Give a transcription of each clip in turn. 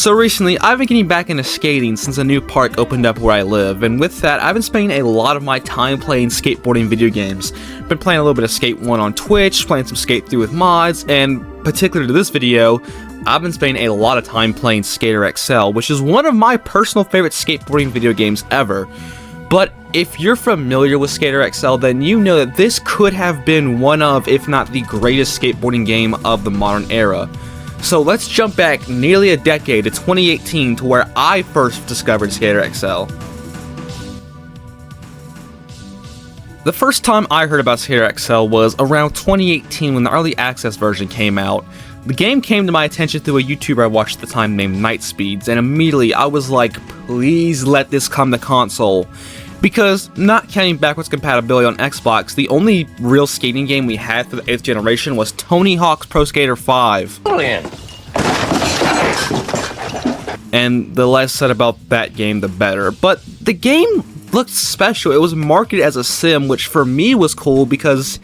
So recently, I've been getting back into skating since a new park opened up where I live, and with that, I've been spending a lot of my time playing skateboarding video games. Been playing a little bit of Skate 1 on Twitch, playing some Skate 3 with mods, and particular to this video, I've been spending a lot of time playing Skater XL, which is one of my personal favorite skateboarding video games ever. But if you're familiar with Skater XL, then you know that this could have been one of, if not the greatest skateboarding game of the modern era. So let's jump back nearly a decade to 2018 to where I first discovered Skater XL. The first time I heard about Skater XL was around 2018 when the early access version came out. The game came to my attention through a YouTuber I watched at the time named Nightspeeds, and immediately I was like, please let this come to console. Because, not counting backwards compatibility on Xbox, the only real skating game we had for the 8th generation was Tony Hawk's Pro Skater 5. And the less said about that game, the better. But the game looked special. It was marketed as a sim, which for me was cool because,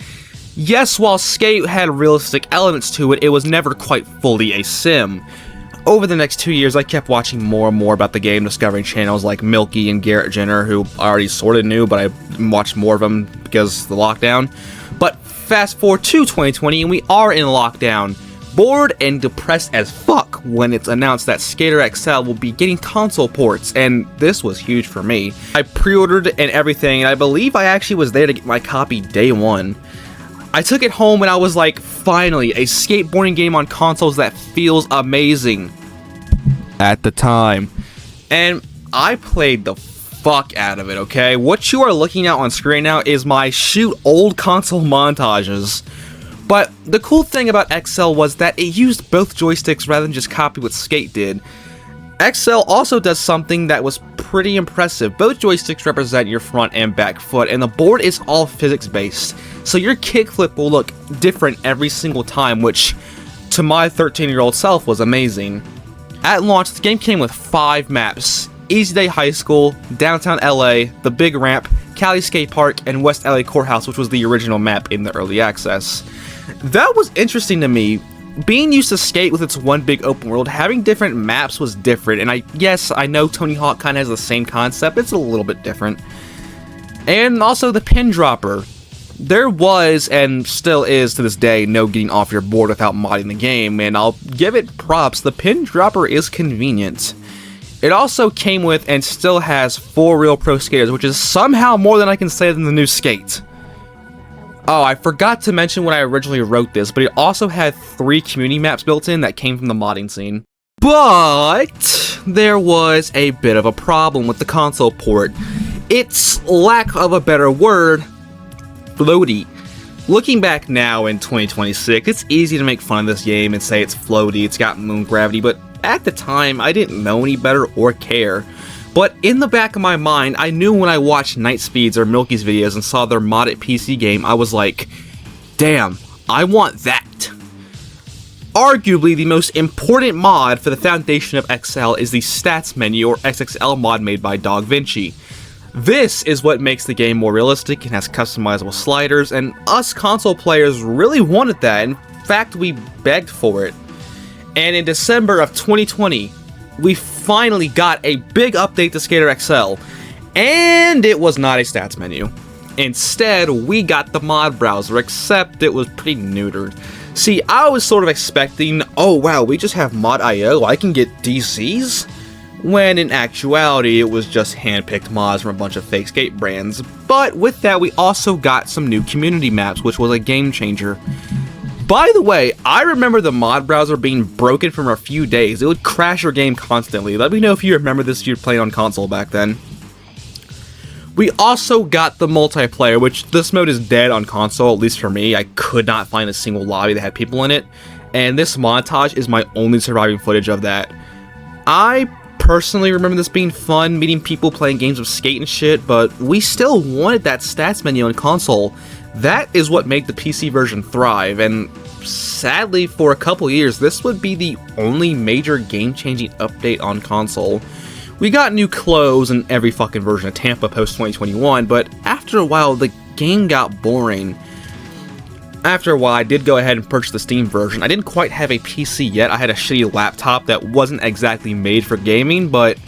yes, while Skate had realistic elements to it, it was never quite fully a sim. Over the next 2 years, I kept watching more and more about the game, discovering channels like Milky and Garrett Jenner, who I already sorta knew, but I watched more of them because of the lockdown. But fast forward to 2020, and we are in lockdown. Bored and depressed as fuck when it's announced that Skater XL will be getting console ports, and this was huge for me. I pre-ordered and everything, and I believe I actually was there to get my copy day one. I took it home and I was like, finally, a skateboarding game on consoles that feels amazing. At the time. And I played the fuck out of it, okay? What you are looking at on screen now is my shoot old console montages. But the cool thing about XL was that it used both joysticks rather than just copy what Skate did. XL also does something that was pretty impressive. Both joysticks represent your front and back foot, and the board is all physics-based. So your kickflip will look different every single time, which, to my 13-year-old self, was amazing. At launch, the game came with 5 maps: Easy Day High School, Downtown LA, the Big Ramp, Cali Skate Park, and West LA Courthouse, which was the original map in the early access. That was interesting to me. Being used to Skate with its one big open world, having different maps was different, and yes, I know Tony Hawk kinda has the same concept, it's a little bit different. And also the pin dropper. There was, and still is to this day, no getting off your board without modding the game, and I'll give it props, the pin dropper is convenient. It also came with, and still has, 4 real pro skaters, which is somehow more than I can say than the new Skate. Oh, I forgot to mention when I originally wrote this, but it also had 3 community maps built in that came from the modding scene. But there was a bit of a problem with the console port. Its lack of a better word, floaty. Looking back now in 2026, it's easy to make fun of this game and say it's floaty, it's got moon gravity, but at the time, I didn't know any better or care. But in the back of my mind, I knew when I watched Nightspeeds or Milky's videos and saw their modded PC game, I was like, damn, I want that. Arguably, the most important mod for the foundation of XL is the stats menu or XXL mod made by Dog Vinci. This is what makes the game more realistic and has customizable sliders, and us console players really wanted that. In fact, we begged for it. And in December of 2020, we finally got a big update to Skater XL, and it was not a stats menu. Instead, we got the mod browser, except it was pretty neutered. See, I was sort of expecting, oh wow, we just have mod.io, I can get DCs? When in actuality, it was just hand-picked mods from a bunch of fake skate brands. But with that, we also got some new community maps, which was a game changer. By the way, I remember the mod browser being broken for a few days. It would crash your game constantly. Let me know if you remember this if you were playing on console back then. We also got the multiplayer, which this mode is dead on console, at least for me. I could not find a single lobby that had people in it, and this montage is my only surviving footage of that. I personally remember this being fun, meeting people playing games of Skate and shit, but we still wanted that stats menu on console. That is what made the PC version thrive, and sadly for a couple years, this would be the only major game-changing update on console. We got new clothes in every fucking version of Tampa post 2021, but after a while, the game got boring. After a while, I did go ahead and purchase the Steam version. I didn't quite have a PC yet. I had a shitty laptop that wasn't exactly made for gaming, but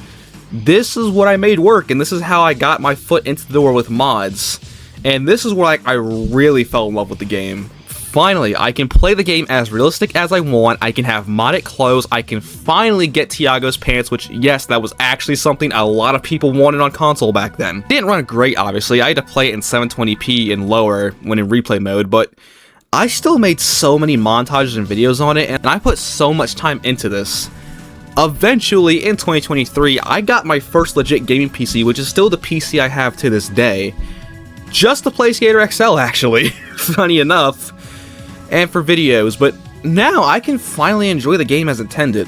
this is what I made work, and this is how I got my foot into the door with mods. And this is where I really fell in love with the game. Finally, I can play the game as realistic as I want. I can have modded clothes. I can finally get Tiago's pants, which, yes, that was actually something a lot of people wanted on console back then. It didn't run great, obviously. I had to play it in 720p and lower when in replay mode, but I still made so many montages and videos on it, and I put so much time into this. Eventually, in 2023, I got my first legit gaming PC, which is still the PC I have to this day. Just to play Skater XL, actually, funny enough, and for videos, but now I can finally enjoy the game as intended.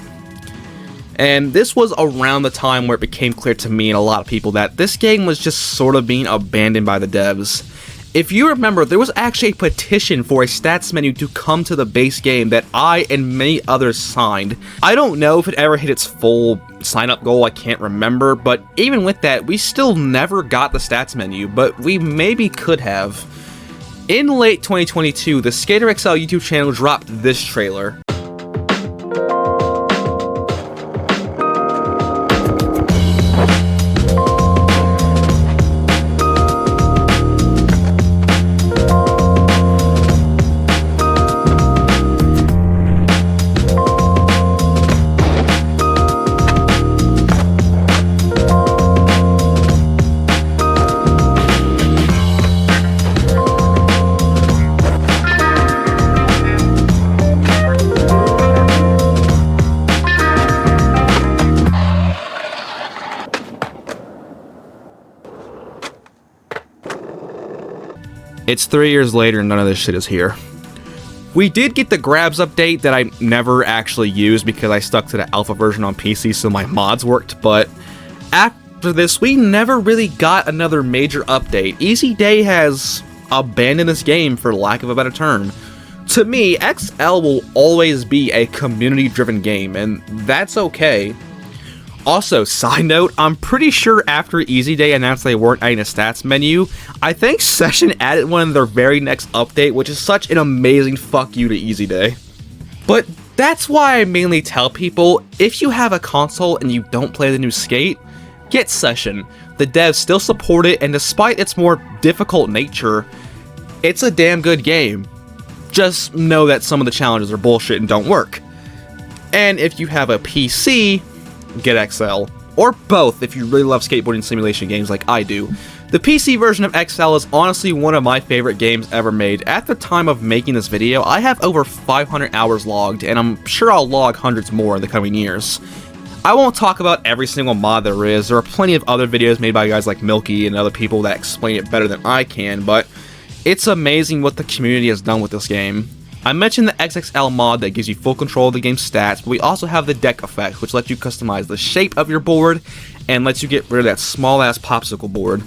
And this was around the time where it became clear to me and a lot of people that this game was just sort of being abandoned by the devs. If you remember, there was actually a petition for a stats menu to come to the base game that I and many others signed. I don't know if it ever hit its full sign-up goal, I can't remember, but even with that, we still never got the stats menu, but we maybe could have. In late 2022, the Skater XL YouTube channel dropped this trailer. It's 3 years later and none of this shit is here. We did get the grabs update that I never actually used because I stuck to the alpha version on PC so my mods worked, but after this we never really got another major update. Easy Day has abandoned this game for lack of a better term. To me, XL will always be a community-driven game, and that's okay. Also, side note, I'm pretty sure after Easy Day announced they weren't adding a stats menu, I think Session added one in their very next update, which is such an amazing fuck you to Easy Day. But that's why I mainly tell people, if you have a console and you don't play the new Skate, get Session. The devs still support it, and despite its more difficult nature, it's a damn good game. Just know that some of the challenges are bullshit and don't work. And if you have a PC, get XL, or both if you really love skateboarding simulation games like I do. The PC version of XL is honestly one of my favorite games ever made. At the time of making this video, I have over 500 hours logged, and I'm sure I'll log hundreds more in the coming years. I won't talk about every single mod there is. There are plenty of other videos made by guys like Milky and other people that explain it better than I can, but it's amazing what the community has done with this game. I mentioned the XXL mod that gives you full control of the game's stats, but we also have the deck effect, which lets you customize the shape of your board and lets you get rid of that small-ass popsicle board.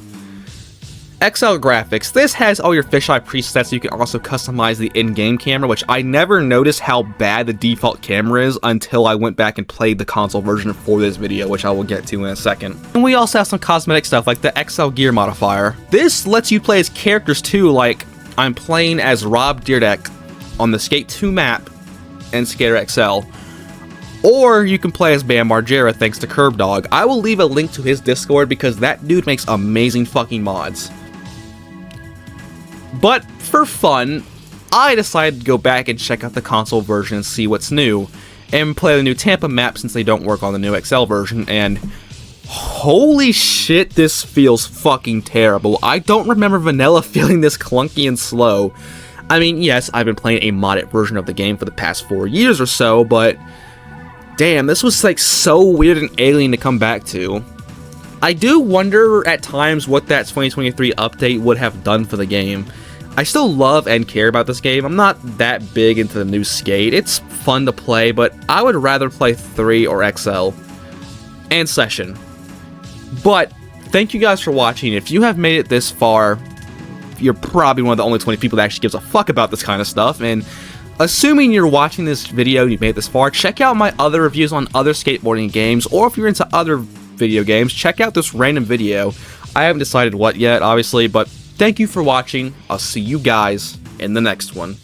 XL graphics. This has all your fisheye presets. You can also customize the in-game camera, which I never noticed how bad the default camera is until I went back and played the console version for this video, which I will get to in a second. And we also have some cosmetic stuff like the XL gear modifier. This lets you play as characters too, like I'm playing as Rob Dyrdek on the Skate 2 map and Skater XL. Or you can play as Bam Margera thanks to Curb Dog. I will leave a link to his Discord because that dude makes amazing fucking mods. But for fun, I decided to go back and check out the console version and see what's new, and play the new Tampa map since they don't work on the new XL version, and holy shit, this feels fucking terrible. I don't remember vanilla feeling this clunky and slow. I mean, yes, I've been playing a modded version of the game for the past 4 years or so, but damn, this was like so weird and alien to come back to. I do wonder at times what that 2023 update would have done for the game. I still love and care about this game. I'm not that big into the new Skate. It's fun to play, but I would rather play 3 or XL. And Session. But thank you guys for watching. If you have made it this far, you're probably one of the only 20 people that actually gives a fuck about this kind of stuff, and assuming you're watching this video and you've made it this far, check out my other reviews on other skateboarding games, or if you're into other video games, check out this random video. I haven't decided what yet, obviously, but thank you for watching. I'll see you guys in the next one.